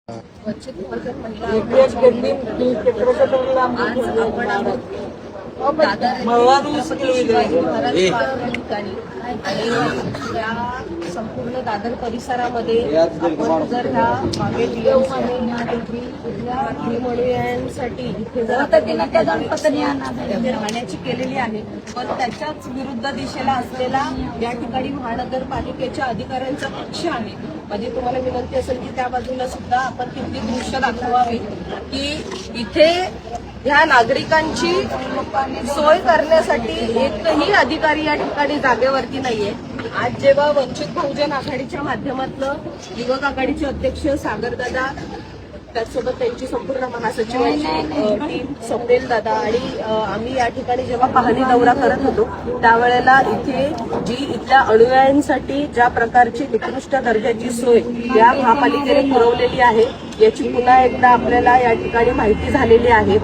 वंचित बहुजन महिला आघाडीच्या आज आपण आहोत दादर शिवाजी महाराज पार्क या ठिकाणी आणि या संपूर्ण दादर परिसरामध्ये आपण जर ह्या मागे भीमणुयांसाठी राहण्याची केलेली आहे, पण त्याच्याच विरुद्ध दिशेला असलेला या ठिकाणी महानगरपालिकेच्या अधिकाऱ्यांचा पक्ष आहे. म्हणजे तुम्हाला विनंती असेल की त्या बाजूला सुद्धा आपण तिथली दृश्य दाखवावी की इथे ह्या नागरिकांची सोय करण्यासाठी एकही अधिकारी या ठिकाणी जागेवरती नाहीये. आज जेव्हा वंचित बहुजन आघाडीच्या माध्यमातून युवक आघाडीचे अध्यक्ष सागरदादा, त्याचसोबत त्यांची संपूर्ण महासचिवांची टीम, स्वप्नील दादा आणि आम्ही या ठिकाणी जेव्हा पाहणी दौरा करत होतो त्यावेळेला इथे जी इथल्या अनुयायांसाठी ज्या प्रकारची निकृष्ट दर्जाची सोय या महापालिकेने पुरवलेली आहे याची पुन्हा एकदा आपल्याला या ठिकाणी माहिती झालेली आहे.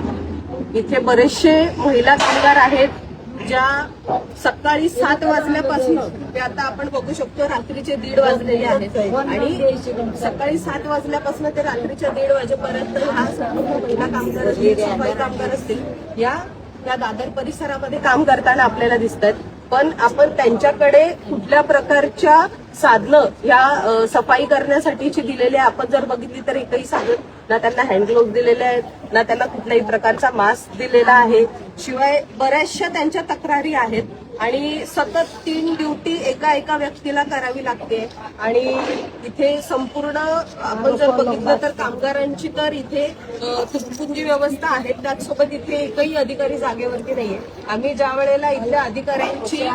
इथे बरेचसे महिला कामगार आहेत ज्या सकाळी 7 वाजल्यापासून ते आता आपण बघू शकतो रात्रीचे 1:30 वाजलेले आहेत आणि सकाळी 7 वाजल्यापासून ते रात्रीच्या 1:30 वाजेपर्यंत हा संपूर्ण महिला कामगार असतील, सफाई कामगार असतील या दादर परिसरामध्ये काम करताना आपल्याला दिसत आहेत. पण आपण त्यांच्याकडे कुठल्या प्रकारच्या साधनं या सफाई करण्यासाठीची दिलेली आहे आपण जर बघितली तर एकही साधन ना त्यांना हँडग्लोव्ह दिलेले आहेत, ना त्यांना कुठल्याही प्रकारचा मास्क दिलेला आहे. शिवाय बऱ्याचशा त्यांच्या तक्रारी आहेत आणि सतत 3 ड्युटी एका व्यक्तीला करावी लागते. आणि इथे संपूर्ण आपण जर बघितलं तर कामगारांची तर इथे तुटपुंजी जी व्यवस्था आहे, त्याचसोबत इथे एकही अधिकारी जागेवरती नाहीये. आम्ही ज्या वेळेला इथल्या अधिकाऱ्यांची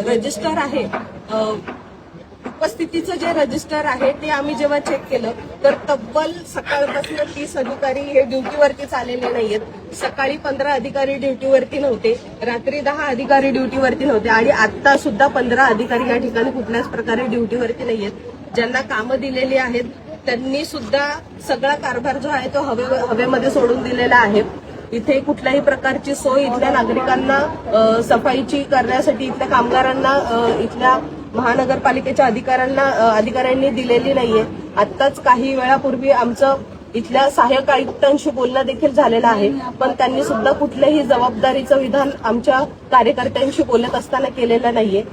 रजिस्टर आहे, उपस्थितीचं जे रजिस्टर आहे ते आम्ही जेव्हा चेक केलं तर तब्बल सकाळपासून 30 अधिकारी हे ड्युटीवरतीच आलेले नाहीयेत. सकाळी 15 अधिकारी ड्युटीवरती नव्हते, रात्री 10 अधिकारी ड्युटीवरती नव्हते आणि आता सुद्धा 15 अधिकारी या ठिकाणी कुठल्याच प्रकारे ड्युटीवरती नाहीयेत. ज्यांना कामं दिलेली आहेत त्यांनी सुद्धा सगळा कारभार जो आहे तो हवेमध्ये सोडून दिलेला आहे. इथे कुठल्याही प्रकारची सोय इथल्या नागरिकांना सफाईची करण्यासाठी इथल्या कामगारांना इथल्या महानगरपालिकेच्या अधिकाऱ्यांनी दिलेली नाहीये. आत्ताच काही वेळापूर्वी आमचं इथल्या सहाय्यक आयुक्तांशी बोलणं देखील झालेलं आहे, पण त्यांनी सुद्धा कुठल्याही जबाबदारीचं विधान आमच्या कार्यकर्त्यांशी बोलत असताना केलेलं नाहीये.